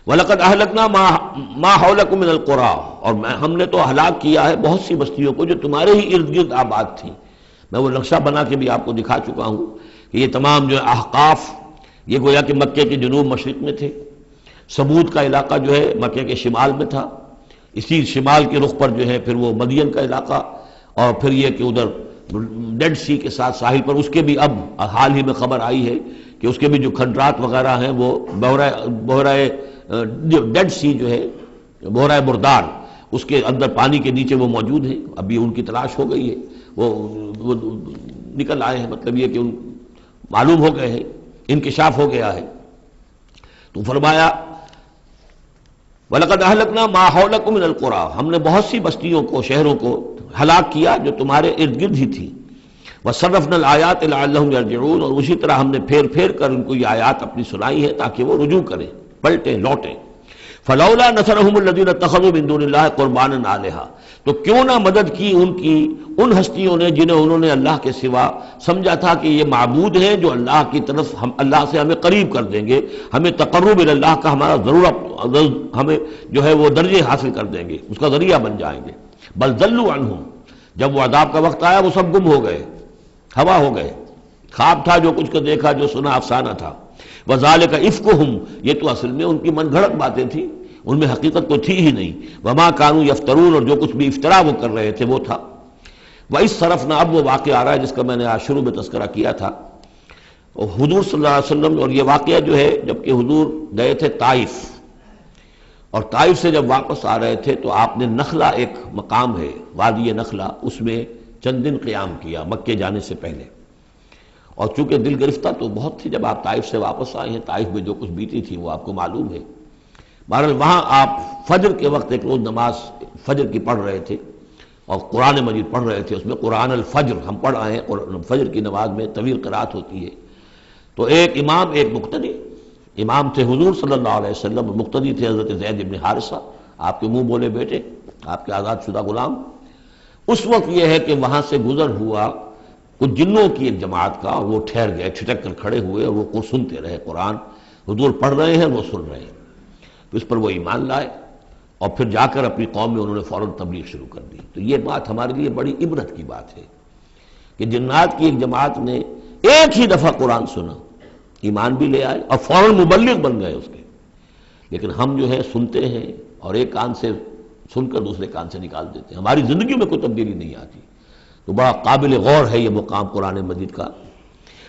وَلَقَدْ أَهْلَكْنَا مَا حَوْلَكُم مِّنَ الْقُرَىٰ، اور ہم نے تو ہلاک کیا ہے بہت سی بستیوں کو جو تمہارے ہی ارد گرد آباد تھیں۔ میں وہ نقشہ بنا کے بھی آپ کو دکھا چکا ہوں کہ یہ تمام جو احقاف یہ گویا کہ مکے کے جنوب مشرق میں تھے، سمود کا علاقہ جو ہے مکے کے شمال میں تھا، اسی شمال کے رخ پر جو ہے پھر وہ مدین کا علاقہ، اور پھر یہ کہ ادھر ڈیڈ سی کے ساتھ ساحل پر اس کے بھی اب حال ہی میں خبر آئی ہے کہ اس کے بھی جو کھنڈرات وغیرہ ہیں وہ بحیرہ ڈیڈ سی جو ہے بحیرہ مردار، اس کے اندر پانی کے نیچے وہ موجود ہیں، ابھی ان کی تلاش ہو گئی ہے، وہ نکل آئے ہیں، مطلب یہ کہ ان معلوم ہو گئے ہیں، انکشاف ہو گیا ہے۔ تو فرمایا وَلَقَدْ أَهْلَكْنَا مَا حَوْلَكُم مِّنَ الْقُرَىٰ، ہم نے بہت سی بستیوں کو، شہروں کو ہلاک کیا جو تمہارے ارد گرد ہی تھی۔ وَصَرَّفْنَا الْآيَاتِ لَعَلَّهُمْ يَرْجِعُونَ، اور اسی طرح ہم نے پھیر پھیر کر ان کو یہ آیات اپنی سنائی ہے تاکہ وہ رجوع کریں، پلٹیں، لوٹیں۔ فَلَوْلَا نَصَرَهُمُ الَّذِينَ اتَّخَذُوا مِن دُونِ اللَّهِ قُرْبَانًا آلِهَةً، تو کیوں نہ مدد کی ان ہستیوں نے جنہیں انہوں نے اللہ کے سوا سمجھا تھا کہ یہ معبود ہیں جو اللہ کی طرف اللہ سے ہمیں قریب کر دیں گے، ہمیں تقرب الی اللہ کا ہمارا ضرورت ہمیں جو ہے وہ درجے حاصل کر دیں گے، اس کا ذریعہ بن جائیں گے۔ بل ضلوا عنہم، جب وہ عذاب کا وقت آیا وہ سب گم ہو گئے، ہوا ہو گئے، خواب تھا جو کچھ کو دیکھا، جو سنا افسانہ تھا۔ وذالک افکہم، یہ تو اصل میں ان کی من گھڑت باتیں تھیں، ان میں حقیقت تو تھی ہی نہیں۔ وما کانوا یفترون، اور جو کچھ بھی افطرا وہ کر رہے تھے وہ تھا۔ وَإِذْ صَرَفْنَا، اب وہ واقعہ آ رہا ہے جس کا میں نے آج شروع میں تذکرہ کیا تھا، اور حضور صلی اللہ علیہ وسلم، اور یہ واقعہ جو ہے جبکہ حضور گئے تھے طائف، اور طائف سے جب واپس آ رہے تھے تو آپ نے نخلہ، ایک مقام ہے وادی نخلہ، اس میں چند دن قیام کیا مکے جانے سے پہلے، اور چونکہ دل گرفتہ تو بہت تھی جب آپ طائف سے واپس آئے ہیں، طائف میں جو کچھ بیتی تھی وہ آپ کو معلوم ہے۔ بہرحال وہاں آپ فجر کے وقت ایک روز نماز فجر کی پڑھ رہے تھے اور قرآن مجید پڑھ رہے تھے، اس میں قرآن الفجر ہم پڑھ آئے ہیں، اور فجر کی نماز میں طویل قرات ہوتی ہے۔ تو ایک امام ایک مقتدی، امام تھے حضور صلی اللہ علیہ وسلم، مقتدی تھے حضرت زید بن حارثہ، آپ کے منہ بولے بیٹے، آپ کے آزاد شدہ غلام۔ اس وقت یہ ہے کہ وہاں سے گزر ہوا کچھ جنوں کی ایک جماعت کا، وہ ٹھہر گئے، چھٹک کر کھڑے ہوئے، اور وہ سنتے رہے قرآن، حضور پڑھ رہے ہیں وہ سن رہے ہیں۔ تو اس پر وہ ایمان لائے، اور پھر جا کر اپنی قوم میں انہوں نے فوراً تبلیغ شروع کر دی۔ تو یہ بات ہمارے لیے بڑی عبرت کی بات ہے کہ جنات کی ایک جماعت نے ایک ہی دفعہ قرآن سنا، ایمان بھی لے آئے اور فوراً مبلغ بن گئے اس کے۔ لیکن ہم جو ہے سنتے ہیں اور ایک کان سے سن کر دوسرے کان سے نکال دیتے ہیں، ہماری زندگی میں کوئی تبدیلی نہیں آتی۔ تو بڑا قابل غور ہے یہ مقام قرآن مجید کا۔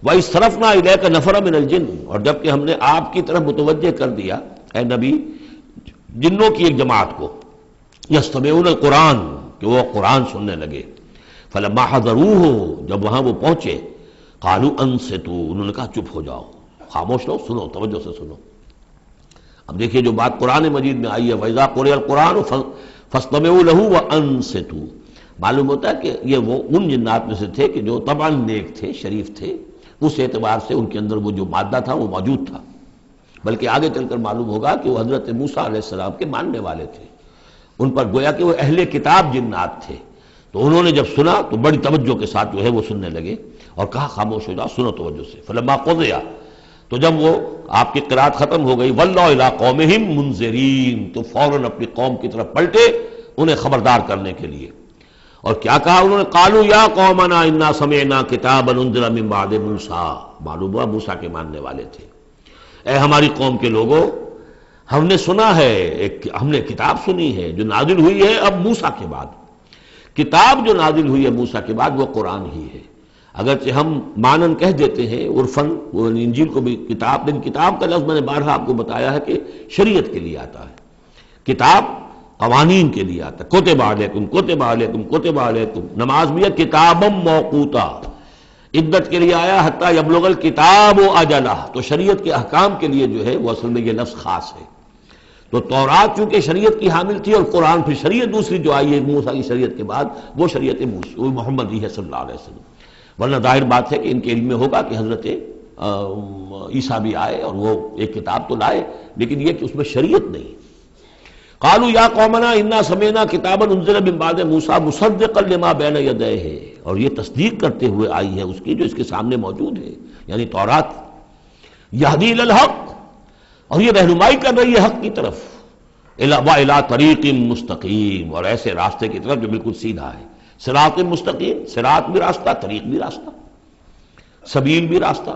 وَإِذْ صَرَفْنَا إِلَيْكَ نَفَرًا مِنَ الْجِنِّ، اور جب کہ ہم نے آپ کی طرف متوجہ کر دیا اے نبی جنوں کی ایک جماعت کو، یستمعون القرآن، کہ وہ قرآن سننے لگے۔ فلما حضروہ، جب وہاں وہ پہنچے، قالوا انصتوا، انہوں نے کہا چپ ہو جاؤ، خاموش رہو، سنو، توجہ سے سنو۔ اب دیکھیے جو بات قرآن مجید میں آئی ہے وَإِذَا قُرِئَ الْقُرْآنُ فَاسْتَمِعُوا لَهُ وَأَنصِتُوا، معلوم ہوتا ہے کہ یہ وہ ان جنات میں سے تھے کہ جو طبعاً نیک تھے، شریف تھے، اس اعتبار سے ان کے اندر وہ جو مادہ تھا وہ موجود تھا، بلکہ آگے چل کر معلوم ہوگا کہ وہ حضرت موسیٰ علیہ السلام کے ماننے والے تھے، ان پر گویا کہ وہ اہل کتاب جنات تھے۔ تو انہوں نے جب سنا تو بڑی توجہ کے ساتھ جو ہے وہ سننے لگے، اور کہا خاموش ہو جاؤ، سنو توجہ سے۔ فلما قضی، تو جب وہ آپ کی قرات ختم ہو گئی، وَلَّوْا إِلَىٰ قَوْمِهِمْ مُنذِرِينَ، تو فوراً اپنی قوم کی طرف پلٹے انہیں خبردار کرنے کے لیے۔ اور کیا کہا انہوں نے؟ قَالُوا يَا قَوْمَنَا إِنَّا سَمِعْنَا كِتَابًا أُنزِلَ مِن بَعْدِ مُوسَىٰ، معلوم ہوا موسیٰ کے ماننے والے تھے۔ اے ہماری قوم کے لوگوں، ہم نے سنا ہے، ہم نے کتاب سنی ہے جو نازل ہوئی ہے اب موسیٰ کے بعد۔ کتاب جو نازل ہوئی ہے موسیٰ کے بعد وہ قرآن ہی ہے، اگرچہ ہم مانن کہہ دیتے ہیں عرفاً، وہ انجیل کو بھی کتاب، لیکن کتاب کا لفظ میں نے بارہا آپ کو بتایا ہے کہ شریعت کے لیے آتا ہے، کتاب قوانین کے لیے آتا ہے۔ کتب علیکم کتب علیکم کتب علیکم، نماز بھی ہے کتابا موقوتا، عدت کے لیے آیا حتیٰ یبلغ الکتاب اجلہ، تو شریعت کے احکام کے لیے جو ہے وہ اصل میں یہ لفظ خاص ہے۔ تو تورات چونکہ شریعت کی حامل تھی، اور قرآن پھر شریعت دوسری جو آئی ہے موسیٰ کی شریعت کے بعد وہ شریعت محمدی ہے صلی اللہ علیہ وسلم۔ ورنہ ظاہر بات ہے کہ ان کے علم میں ہوگا کہ حضرت عیسیٰ بھی آئے اور وہ ایک کتاب تو لائے، لیکن یہ کہ اس میں شریعت نہیں۔ قالوا یا قومنا انا سمعنا کتابا انزل من بعد موسیٰ مصدقا لما بین یدیہ، اور یہ تصدیق کرتے ہوئے آئی ہے اس کی جو اس کے سامنے موجود ہے، یعنی تورات، یہدی الی الحق، اور یہ رہنمائی کر رہی ہے حق کی طرف، وَإِلَىٰ طَرِيقٍ مُسْتَقِيمٍ، اور ایسے راستے کی طرف جو بالکل سیدھا ہے۔ صراط مستقیم، صراط بھی راستہ، طریق بھی راستہ، سبیل بھی راستہ،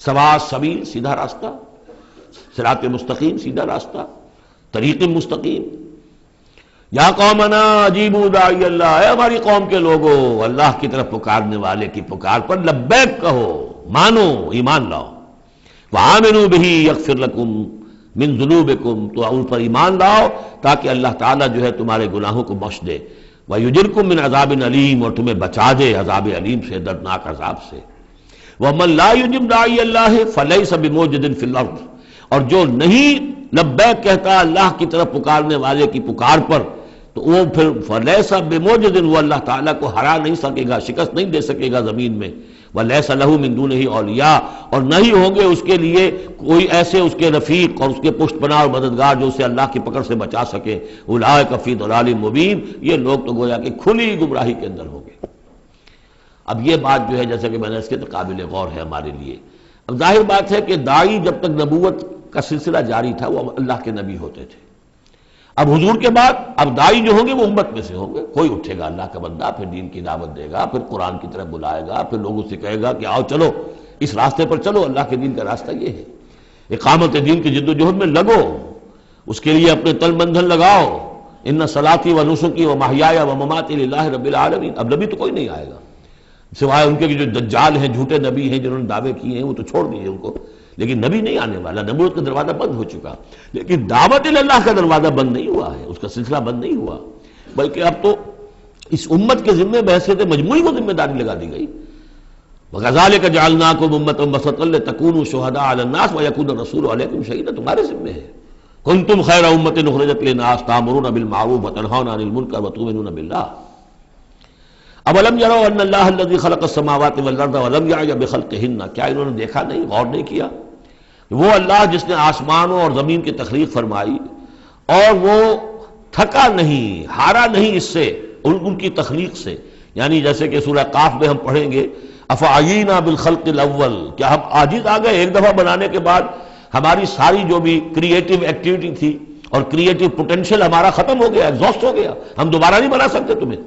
سوا سبیل سیدھا راستہ، صراط مستقیم سیدھا راستہ، طریق مستقیم۔ یا قومنا اجیبوا داعی اللہ، اے ہماری قوم کے لوگوں، اللہ کی طرف پکارنے والے کی پکار پر لبیک کہو، مانو، ایمان لاؤ۔ وآمنوا بہ یغفر لکم من ذنوبکم، تو ان پر ایمان لاؤ تاکہ اللہ تعالیٰ جو ہے تمہارے گناہوں کو بخش دے، وَيُجِرْكُم مِّنْ عَذَابٍ علیم، اور تمہیں بچا دے عذاب علیم سے، دردناک عذاب سے۔ وَمَن لَّا يُجِبْ دَاعِيَ اللَّهِ فَلَيْسَ بِمُعْجِزٍ فِي الْأَرْضِ، اور جو نہیں لبیک کہتا اللہ کی طرف پکارنے والے کی پکار پر، تو وہ پھر فَلَيْسَ بِمُعْجِزٍ، وہ اللہ تعالیٰ کو ہرا نہیں سکے گا، شکست نہیں دے سکے گا زمین میں۔ وَلَيْسَ لَهُ مِن دُونِهِ أَوْلِيَاء، اور نہیں ہوں گے اس کے لیے کوئی ایسے اس کے رفیق اور اس کے پشت پناہ اور مددگار جو اسے اللہ کی پکڑ سے بچا سکے۔ أُولَٰئِكَ فِي ضَلَالٍ مُّبِينٍ، یہ لوگ تو گویا کہ کھلی گمراہی کے اندر ہوں گے۔ اب یہ بات جو ہے جیسے کہ میں نے اس کے تو قابل غور ہے ہمارے لیے۔ اب ظاہر بات ہے کہ داعی جب تک نبوت کا سلسلہ جاری تھا وہ اللہ کے نبی ہوتے تھے۔ اب حضور کے بعد اب داعی جو ہوں گے وہ امت میں سے ہوں گے، کوئی اٹھے گا اللہ کا بندہ، پھر دین کی دعوت دے گا، پھر قرآن کی طرف بلائے گا، پھر لوگوں سے کہے گا کہ آؤ چلو اس راستے پر چلو، اللہ کے دین کا راستہ یہ ہے، اقامت دین کی جد و جہد میں لگو، اس کے لیے اپنے تن بندھن لگاؤ۔ ان صلاتی و نسکی و محیایا و مماتی للہ رب العالمین۔ اب نبی تو کوئی نہیں آئے گا سوائے ان کے جو دجال ہیں، جھوٹے نبی ہیں جنہوں نے دعوے کیے ہیں، وہ تو چھوڑ دیجیے ان کو، لیکن نبی نہیں آنے والا۔ نبوت کا دروازہ بند ہو چکا، لیکن دعوت اللہ کا دروازہ بند نہیں ہوا ہے، اس کا سلسلہ بند نہیں ہوا، بلکہ اب تو اس امت کے ذمے بحیثیت مجموعی کو ذمہ داری لگا دی گئی۔ وَكَذَلِكَ جَعَلْنَاكُمْ أُمَّةً وَسَطًا لِتَكُونُوا شُهَدَاءَ عَلَى النَّاسِ وَيَكُونَ الرَّسُولُ عَلَيْكُمْ شَهِيدًا، تمہارے ذمے ہے۔ كُنتُمْ خَيْرَ أُمَّةٍ أُخْرِجَتْ لِلنَّاسِ تَأْمُرُونَ بِالْمَعْرُوفِ وَتَنْهَوْنَ عَنِ الْمُنكَرِ وَتُؤْمِنُونَ بِاللَّهِ اولم يروا ان اللہ الذي خلق السماوات والارض ولم يعي بخلقهن، کیا انہوں نے دیکھا نہیں، غور نہیں کیا؟ وہ اللہ جس نے آسمانوں اور زمین کی تخلیق فرمائی اور وہ تھکا نہیں، ہارا نہیں اس سے، ان کی تخلیق سے، یعنی جیسے کہ سورہ قاف میں ہم پڑھیں گے افعینا بالخلق الاول، کیا ہم عاجز آ گئے ایک دفعہ بنانے کے بعد؟ ہماری ساری جو بھی کریٹو ایکٹیویٹی تھی اور کریٹو پوٹینشیل ہمارا ختم ہو گیا، ایگزاسٹ ہو گیا، ہم دوبارہ نہیں بنا سکتے تمہیں۔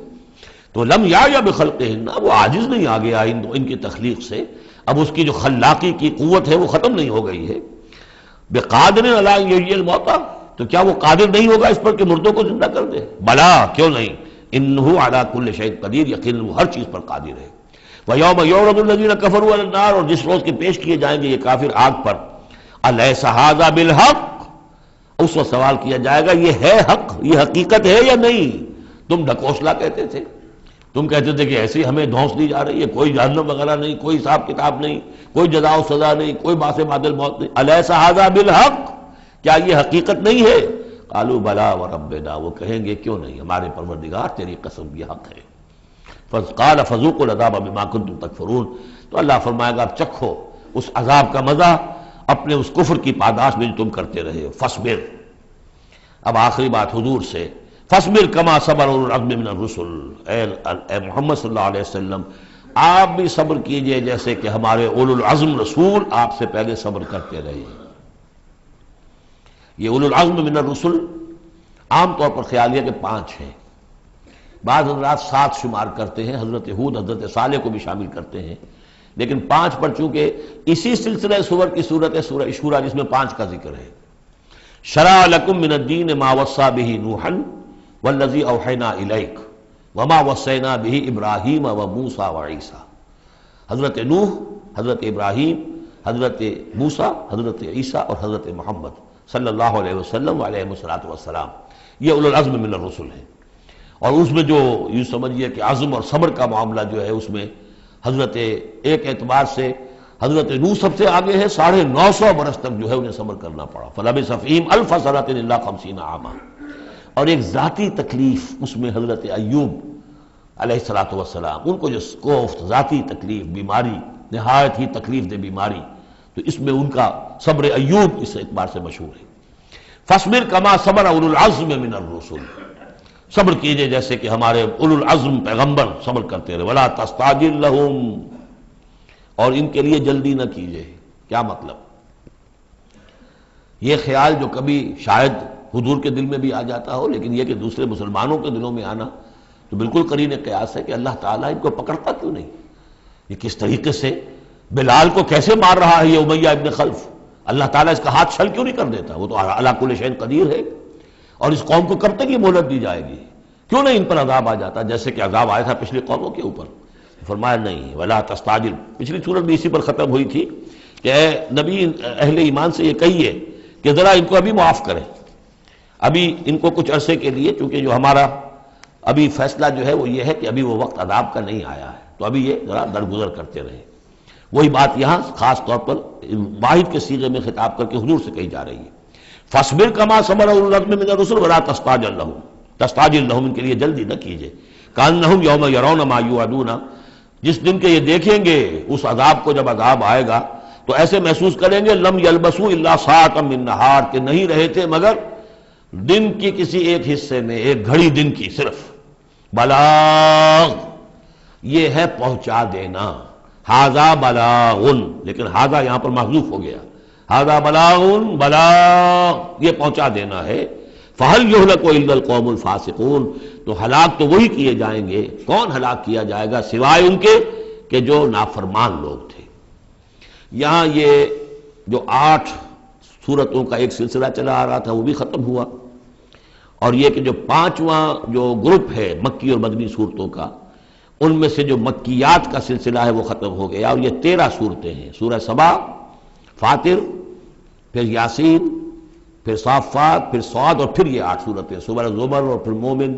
تو لم یا بخلقہن، وہ عاجز نہیں آ گیا ان کی تخلیق سے، اب اس کی جو خلاقی کی قوت ہے وہ ختم نہیں ہو گئی ہے۔ بقادر علی ان یحیی الموتیٰ، تو کیا وہ قادر نہیں ہوگا اس پر کہ مردوں کو زندہ کر دے؟ بلا، کیوں نہیں، انہ علی کل شیء قدیر، یقیناً وہ ہر چیز پر قادر ہے۔ ویوم یعرض الذین کفروا علی النار، اور جس روز کے پیش کیے جائیں گے یہ کافر آگ پر، الیس ھذا بالحق، اس وقت سوال کیا جائے گا یہ ہے حق، یہ حقیقت ہے یا نہیں؟ تم ڈھکوسلا کہتے تھے، تم کہتے تھے کہ ایسی ہمیں دھونس دی جا رہی ہے، کوئی جہنم وغیرہ نہیں، کوئی حساب کتاب نہیں، کوئی جزا و سزا نہیں، کوئی باس بعد الموت نہیں، الیس ھذا بالحق، کیا یہ حقیقت نہیں ہے؟ قالوا بلا وربنا، وہ کہیں گے کیوں نہیں، ہمارے پروردگار تیری قسم یہ حق ہے۔ قال فذوقوا العذاب بما کنتم تکفرون، تو اللہ فرمائے گا اب چکھو اس عذاب کا مزہ اپنے اس کفر کی پاداش میں جو تم کرتے رہے ہو۔ فاصبر، اب آخری بات حضور سے، فاصبر کما صبر اولو العزم من الرسل، اے محمد صلی اللہ علیہ وسلم آپ بھی صبر کیجئے جیسے کہ ہمارے اولو العزم رسول آپ سے پہلے صبر کرتے رہے۔ یہ اولو العزم من الرسل عام طور پر خیال ہے کہ 5 ہیں، بعض حضرات 7 شمار کرتے ہیں، حضرت ہود حضرت صالح کو بھی شامل کرتے ہیں، لیکن 5 پر چونکہ اسی سلسلہ سور کی صورت ہے سورہ شورى جس میں 5 کا ذکر ہے۔ شرع لکم من الدین ما وصى به نوحا والذی اوحینا الیک وما وصینا به ابراہیم وموسیٰ وعیسیٰ، حضرت نوح، حضرت ابراہیم، حضرت موسیٰ، حضرت عیسیٰ اور حضرت محمد صلی اللہ علیہ وسلم علیہ الصلوۃ والسلام، یہ اولو العزم من الرسل ہیں۔ اور اس میں جو یوں سمجھیے کہ عزم اور صبر کا معاملہ جو ہے اس میں حضرت ایک اعتبار سے حضرت نوح سب سے آگے ہے، 950 برس تک جو ہے انہیں صبر کرنا پڑا، فلبث فیہم 1000 سنۃ الا 50 عاما۔ اور ایک ذاتی تکلیف اس میں حضرت ایوب علیہ الصلوۃ والسلام، ان کو جو کوفت ذاتی تکلیف، بیماری، نہایت ہی تکلیف دہ بیماری، تو اس میں ان کا صبر ایوب اس اعتبار سے مشہور ہے۔ فاصبر کما صبر اولو العزم من الرسل، صبر کیجئے جیسے کہ ہمارے اولو العزم پیغمبر صبر کرتے رہے۔ ولا تستعجل لهم، اور ان کے لیے جلدی نہ کیجئے۔ کیا مطلب؟ یہ خیال جو کبھی شاید حضور کے دل میں بھی آ جاتا ہو، لیکن یہ کہ دوسرے مسلمانوں کے دلوں میں آنا تو بالکل قرین قیاس ہے کہ اللہ تعالیٰ ان کو پکڑتا کیوں نہیں؟ یہ کس طریقے سے بلال کو کیسے مار رہا ہے یہ امیہ ابن خلف، اللہ تعالیٰ اس کا ہاتھ چھل کیوں نہیں کر دیتا؟ وہ تو علی کل شیء قدیر ہے، اور اس قوم کو کب تک یہ مہلت دی جائے گی؟ کیوں نہیں ان پر عذاب آ جاتا جیسے کہ عذاب آیا تھا پچھلی قوموں کے اوپر؟ فرمایا نہیں، ولا تستعجل، پچھلی صورت بھی اسی پر ختم ہوئی تھی کہ اے نبی اہل ایمان سے یہ کہیے کہ ذرا ان کو ابھی معاف کریں، ابھی ان کو کچھ عرصے کے لیے، چونکہ جو ہمارا ابھی فیصلہ جو ہے وہ یہ ہے کہ ابھی وہ وقت عذاب کا نہیں آیا ہے، تو ابھی یہ ذرا درگزر کرتے رہیں۔ وہی بات یہاں خاص طور پر واحد کے صیغے میں خطاب کر کے حضور سے کہی جا رہی ہے، فاصبر کما صبر اولو العزم من الرسل ولا تستعجل لهم، تستعجل لهم ان کے لیے جلدی نہ کیجیے، کانہم یوم یرون ما یوعدون، جس دن کے یہ دیکھیں گے اس عذاب کو، جب عذاب آئے گا تو ایسے محسوس کریں گے لم یلبسوا الا ساعۃ من نہار، کہ نہیں رہے تھے مگر دن کی کسی ایک حصے میں، ایک گھڑی دن کی صرف۔ بلاغ یہ ہے پہنچا دینا، ھذا بلاغ، لیکن ھذا یہاں پر محذوف ہو گیا، ھذا بلاغ، بلاغ یہ پہنچا دینا ہے۔ فہل یہلک الا القوم الفاسقون، تو ہلاک تو وہی کیے جائیں گے، کون ہلاک کیا جائے گا سوائے ان کے کہ جو نافرمان لوگ تھے۔ یہاں یہ جو 8 سورتوں کا ایک سلسلہ چلا آ رہا تھا وہ بھی ختم ہوا، اور یہ کہ جو 5واں جو گروپ ہے مکی اور مدنی صورتوں کا، ان میں سے جو مکیات کا سلسلہ ہے وہ ختم ہو گیا، اور یہ 13 صورتیں ہیں، سورہ سبا، فاطر، پھر یاسین، پھر صافات، پھر صاد، اور پھر یہ 8 صورتیں، سورہ زمر، اور پھر مومن،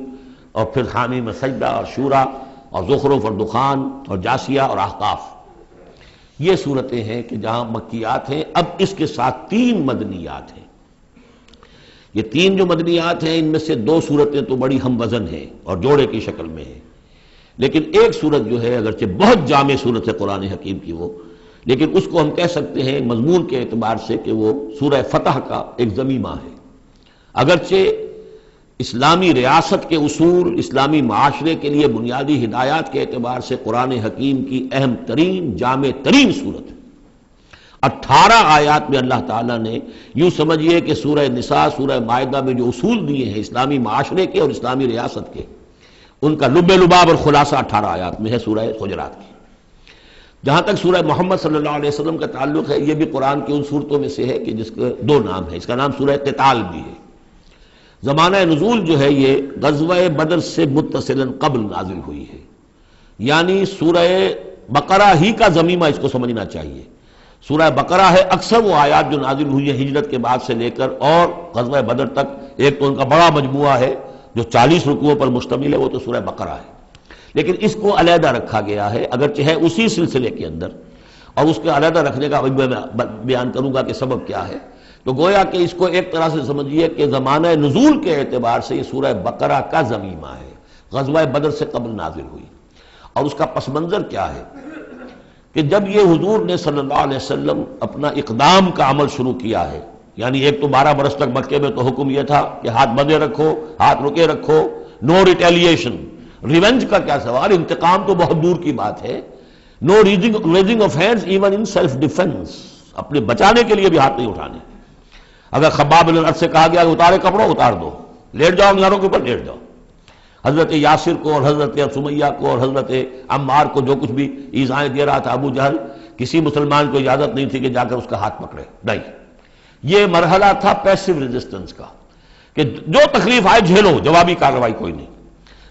اور پھر حامیم سجدہ، اور شورا، اور زخرف، اور دخان، اور جاسیہ، اور احقاف۔ یہ صورتیں ہیں کہ جہاں مکیات ہیں۔ اب اس کے ساتھ 3 مدنیات ہیں۔ یہ 3 جو مدنیات ہیں ان میں سے 2 صورتیں تو بڑی ہم وزن ہیں اور جوڑے کی شکل میں ہیں، لیکن ایک صورت جو ہے اگرچہ بہت جامع صورت ہے قرآن حکیم کی وہ، لیکن اس کو ہم کہہ سکتے ہیں مضمون کے اعتبار سے کہ وہ سورہ فتح کا ایک ضمیمہ ہے۔ اگرچہ اسلامی ریاست کے اصول، اسلامی معاشرے کے لیے بنیادی ہدایات کے اعتبار سے قرآن حکیم کی اہم ترین، جامع ترین صورت ہے۔ 18 آیات میں اللہ تعالیٰ نے یوں سمجھیے کہ سورہ نساء، سورہ مائدہ میں جو اصول دیے ہیں اسلامی معاشرے کے اور اسلامی ریاست کے، ان کا لب لباب اور خلاصہ 18 آیات میں ہے سورہ حجرات کی۔ جہاں تک سورہ محمد صلی اللہ علیہ وسلم کا تعلق ہے، یہ بھی قرآن کی ان صورتوں میں سے ہے کہ جس کے 2 نام ہیں، اس کا نام سورہ قتال بھی ہے۔ زمانہ نزول جو ہے یہ غزوہ بدر سے متصلاً قبل نازل ہوئی ہے، یعنی سورہ بقرہ ہی کا ضمیمہ اس کو سمجھنا چاہیے۔ سورہ بقرہ ہے اکثر وہ آیات جو نازل ہوئی ہیں ہجرت کے بعد سے لے کر اور غزوہ بدر تک، ایک تو ان کا بڑا مجموعہ ہے جو 40 رکوعوں پر مشتمل ہے، وہ تو سورہ بقرہ ہے، لیکن اس کو علیحدہ رکھا گیا ہے، اگرچہ ہے اسی سلسلے کے اندر، اور اس کے علیحدہ رکھنے کا میں بیان کروں گا کہ سبب کیا ہے۔ تو گویا کہ اس کو ایک طرح سے سمجھیے کہ زمانہ نزول کے اعتبار سے یہ سورہ بقرہ کا ضمیمہ ہے، غزوہ بدر سے قبل نازل ہوئی۔ اور اس کا پس منظر کیا ہے کہ جب یہ حضور نے صلی اللہ علیہ وسلم اپنا اقدام کا عمل شروع کیا ہے، یعنی ایک تو 12 برس تک مکے میں تو حکم یہ تھا کہ ہاتھ بندھے رکھو، ہاتھ رکے رکھو، نو ریٹیلیشن، ریونج کا کیا سوال، انتقام تو بہت دور کی بات ہے، no raising of hands even in self defence, اپنے بچانے کے لیے بھی ہاتھ نہیں اٹھانے۔ اگر خباب بن الارت سے کہا گیا کہ اتارے کپڑوں اتار دو، لیٹ جاؤ انگاروں کے اوپر لیٹ جاؤ۔ حضرت یاسر کو اور حضرت سمیہ کو اور حضرت عمار کو جو کچھ بھی ایذائیں دے رہا تھا ابو جہل، کسی مسلمان کو اجازت نہیں تھی کہ جا کر اس کا ہاتھ پکڑے، نہیں۔ یہ مرحلہ تھا پیسو ریزسٹنس کا کہ جو تکلیف آئے جھیلو، جوابی کارروائی کوئی نہیں۔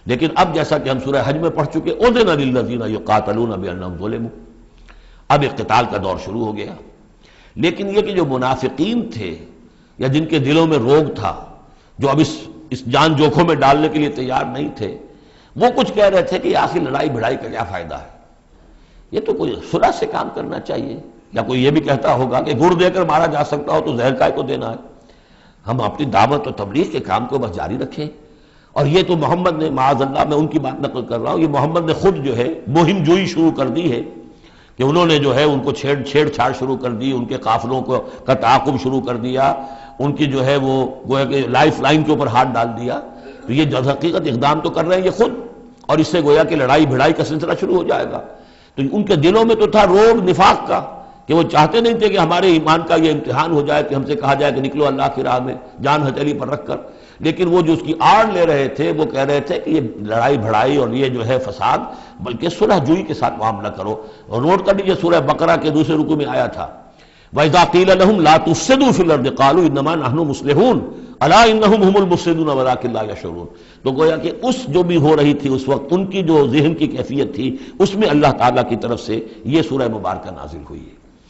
لیکن اب جیسا کہ ہم سورہ حج میں پڑھ چکے، اذن للذین یقاتلون بانہم ظلموا، اب ایک قتال کا دور شروع ہو گیا۔ لیکن یہ کہ جو منافقین تھے یا جن کے دلوں میں روگ تھا، جو اب اس جان جوکھوں میں ڈالنے کے لیے تیار نہیں تھے، وہ کچھ کہہ رہے تھے کہ آخر لڑائی بھڑائی کا کیا فائدہ ہے، یہ تو کوئی صلح سے کام کرنا چاہیے۔ یا کوئی یہ بھی کہتا ہوگا کہ گڑ دے کر مارا جا سکتا ہو تو زہر کائے کو دینا ہے، ہم اپنی دعوت و تبلیغ کے کام کو بس جاری رکھیں۔ اور یہ تو محمد نے، معاذ اللہ میں ان کی بات نقل کر رہا ہوں، یہ محمد نے خود جو ہے مہم جوئی شروع کر دی ہے کہ انہوں نے جو ہے ان کو چھیڑ چھاڑ شروع کر دی، ان کے قافلوں کا تعاقب شروع کر دیا، ان کی جو ہے وہ گویا کہ لائف لائن کے اوپر ہاتھ ڈال دیا۔ تو یہ جو حقیقت اقدام تو کر رہے ہیں یہ خود، اور اس سے گویا کہ لڑائی بھڑائی کا سلسلہ شروع ہو جائے گا۔ تو ان کے دلوں میں تو تھا روگ نفاق کا کہ وہ چاہتے نہیں تھے کہ ہمارے ایمان کا یہ امتحان ہو جائے کہ ہم سے کہا جائے کہ نکلو اللہ کی راہ میں جان ہتھیلی پر رکھ کر، لیکن وہ جو اس کی آڑ لے رہے تھے وہ کہہ رہے تھے کہ یہ لڑائی بھڑائی اور یہ جو ہے فساد، بلکہ صلح جوئی کے ساتھ معاملہ کرو۔ اور نوٹ کر لیجیے سورہ بقرہ کے دوسرے رکوع میں آیا تھا وَإِذَا قِيلَ لَهُمْ لَا تُفْسِدُوا فِي الْأَرْضِ قَالُوا إِنَّمَا نَحْنُ مُصْلِحُونَ أَلَا إِنَّهُمْ هُمُ الْمُفْسِدُونَ وَلَٰكِن لَا يَشْعُرُونَ۔ تو گویا کہ اس جو بھی ہو رہی تھی اس وقت ان کی جو ذہن کی کیفیت تھی، اس میں اللہ تعالیٰ کی طرف سے یہ سورہ مبارکہ نازل ہوئی ہے۔